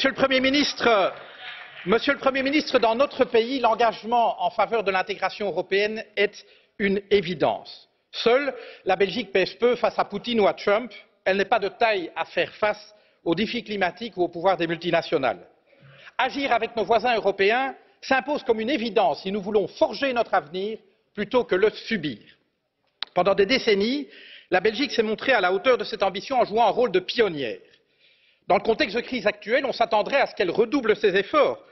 Monsieur le Premier ministre, dans notre pays, l'engagement en faveur de l'intégration européenne est une évidence. Seule la Belgique pèse peu face à Poutine ou à Trump. Elle n'est pas de taille à faire face aux défis climatiques ou au pouvoir des multinationales. Agir avec nos voisins européens s'impose comme une évidence si nous voulons forger notre avenir plutôt que le subir. Pendant des décennies, la Belgique s'est montrée à la hauteur de cette ambition en jouant un rôle de pionnière. Dans le contexte de crise actuelle, on s'attendrait à ce qu'elle redouble ses efforts.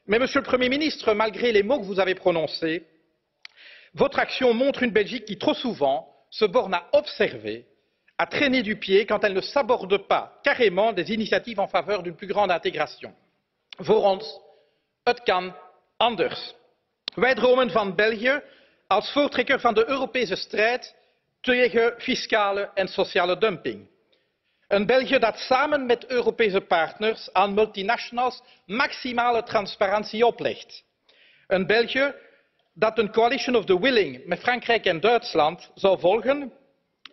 Mais, Monsieur le Premier ministre, malgré les mots que vous avez prononcés, votre action montre une Belgique qui, trop souvent, se borne à observer, à traîner du pied quand elle ne s'aborde pas carrément des initiatives en faveur d'une plus grande intégration. Voor ons, het kan anders. Wij dromen van België als voortrekker van de Europese strijd tegen fiscale en sociale dumping. Een België dat samen met Europese partners aan multinationals maximale transparantie oplegt. Een België dat een coalition of the willing met Frankrijk en Duitsland zou volgen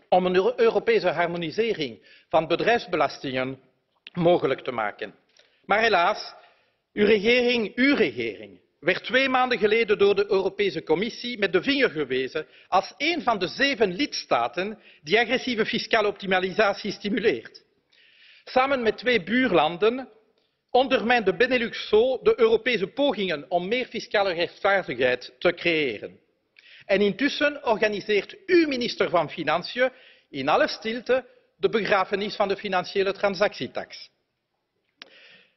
om een Europese harmonisering van bedrijfsbelastingen mogelijk te maken. Maar helaas, uw regering werd 2 maanden geleden door de Europese Commissie met de vinger gewezen als een van de 7 lidstaten die agressieve fiscale optimalisatie stimuleert. Samen met 2 buurlanden ondermijnt de Benelux zo de Europese pogingen om meer fiscale rechtvaardigheid te creëren. En intussen organiseert uw minister van Financiën in alle stilte de begrafenis van de financiële transactietax.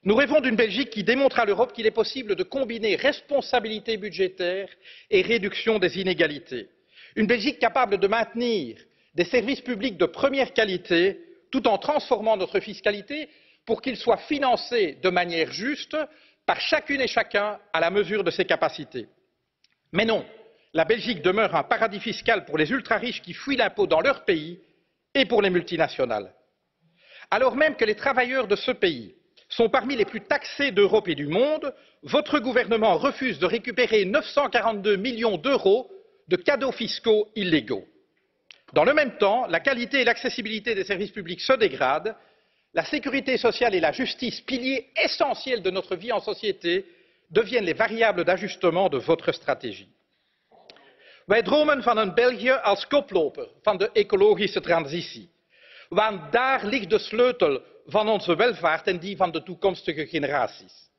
Nous rêvons d'une Belgique qui démontre à l'Europe qu'il est possible de combiner responsabilité budgétaire et réduction des inégalités. Une Belgique capable de maintenir des services publics de première qualité tout en transformant notre fiscalité pour qu'ils soient financés de manière juste par chacune et chacun à la mesure de ses capacités. Mais non, la Belgique demeure un paradis fiscal pour les ultra-riches qui fuient l'impôt dans leur pays et pour les multinationales. Alors même que les travailleurs de ce pays sont parmi les plus taxés d'Europe et du monde, votre gouvernement refuse de récupérer 942 millions d'euros de cadeaux fiscaux illégaux. Dans le même temps, la qualité et l'accessibilité des services publics se dégradent, la sécurité sociale et la justice, piliers essentiels de notre vie en société, deviennent les variables d'ajustement de votre stratégie. Wij dromen van een België als koploper van de ecologische transitie. Want daar ligt de sleutel van onze welvaart en die van de toekomstige generaties.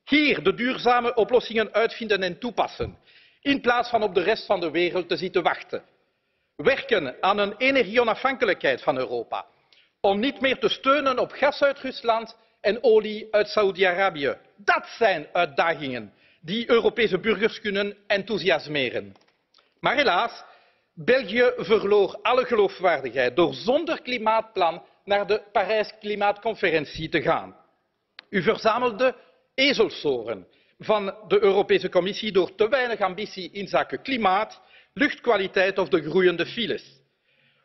Hier de duurzame oplossingen uitvinden en toepassen, in plaats van op de rest van de wereld te zitten wachten. Werken aan een energieonafhankelijkheid van Europa, om niet meer te steunen op gas uit Rusland en olie uit Saoedi-Arabië. Dat zijn uitdagingen die Europese burgers kunnen enthousiasmeren. Maar helaas, België verloor alle geloofwaardigheid door zonder klimaatplan naar de Parijs Klimaatconferentie te gaan. U verzamelde ezelsoren van de Europese Commissie door te weinig ambitie inzake klimaat, luchtkwaliteit of de groeiende files.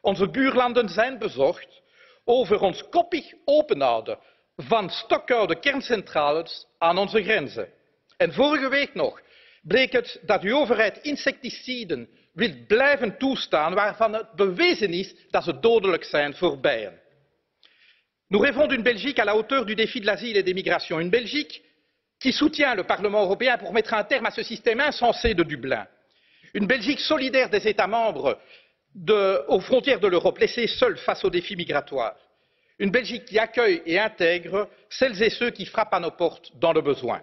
Onze buurlanden zijn bezorgd over ons koppig openhouden van stokoude kerncentrales aan onze grenzen. En vorige week nog bleek het dat uw overheid insecticiden wil blijven toestaan waarvan het bewezen is dat ze dodelijk zijn voor bijen. Nous rêvons d'une Belgique à la hauteur du défi de l'asile et des migrations. Une Belgique qui soutient le Parlement européen pour mettre un terme à ce système insensé de Dublin. Une Belgique solidaire des États membres aux frontières de l'Europe, laissés seuls face aux défis migratoires. Une Belgique qui accueille et intègre celles et ceux qui frappent à nos portes dans le besoin.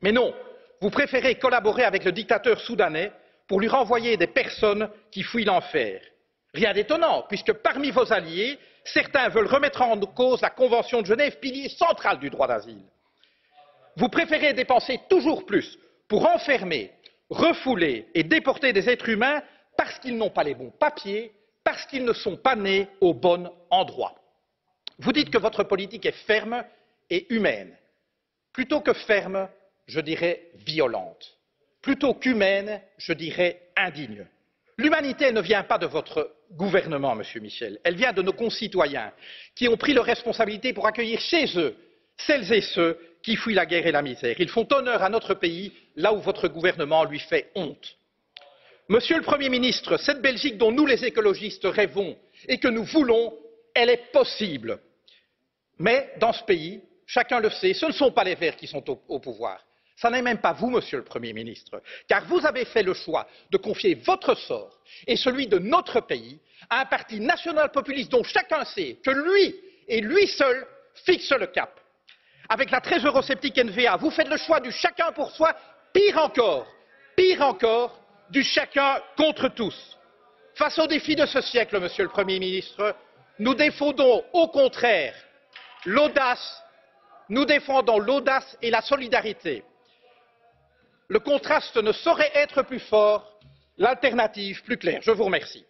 Mais non, vous préférez collaborer avec le dictateur soudanais pour lui renvoyer des personnes qui fuient l'enfer. Rien d'étonnant, puisque parmi vos alliés, certains veulent remettre en cause la Convention de Genève, pilier central du droit d'asile. Vous préférez dépenser toujours plus pour enfermer, refouler et déporter des êtres humains parce qu'ils n'ont pas les bons papiers, parce qu'ils ne sont pas nés au bon endroit. Vous dites que votre politique est ferme et humaine. Plutôt que ferme, je dirais violente. Plutôt qu'humaine, je dirais indigne. L'humanité ne vient pas de votre gouvernement, Monsieur Michel. Elle vient de nos concitoyens qui ont pris leurs responsabilités pour accueillir chez eux celles et ceux qui fuient la guerre et la misère. Ils font honneur à notre pays là où votre gouvernement lui fait honte. Monsieur le Premier ministre, cette Belgique dont nous les écologistes rêvons et que nous voulons, elle est possible. Mais dans ce pays, chacun le sait, ce ne sont pas les Verts qui sont au pouvoir. Ce n'est même pas vous, Monsieur le Premier ministre, car vous avez fait le choix de confier votre sort et celui de notre pays à un parti national populiste dont chacun sait que lui et lui seul fixe le cap. Avec la très eurosceptique NVA, vous faites le choix du chacun pour soi, pire encore, du chacun contre tous. Face aux défis de ce siècle, Monsieur le Premier ministre, nous défendons au contraire l'audace, et la solidarité. Le contraste ne saurait être plus fort, l'alternative plus claire. Je vous remercie.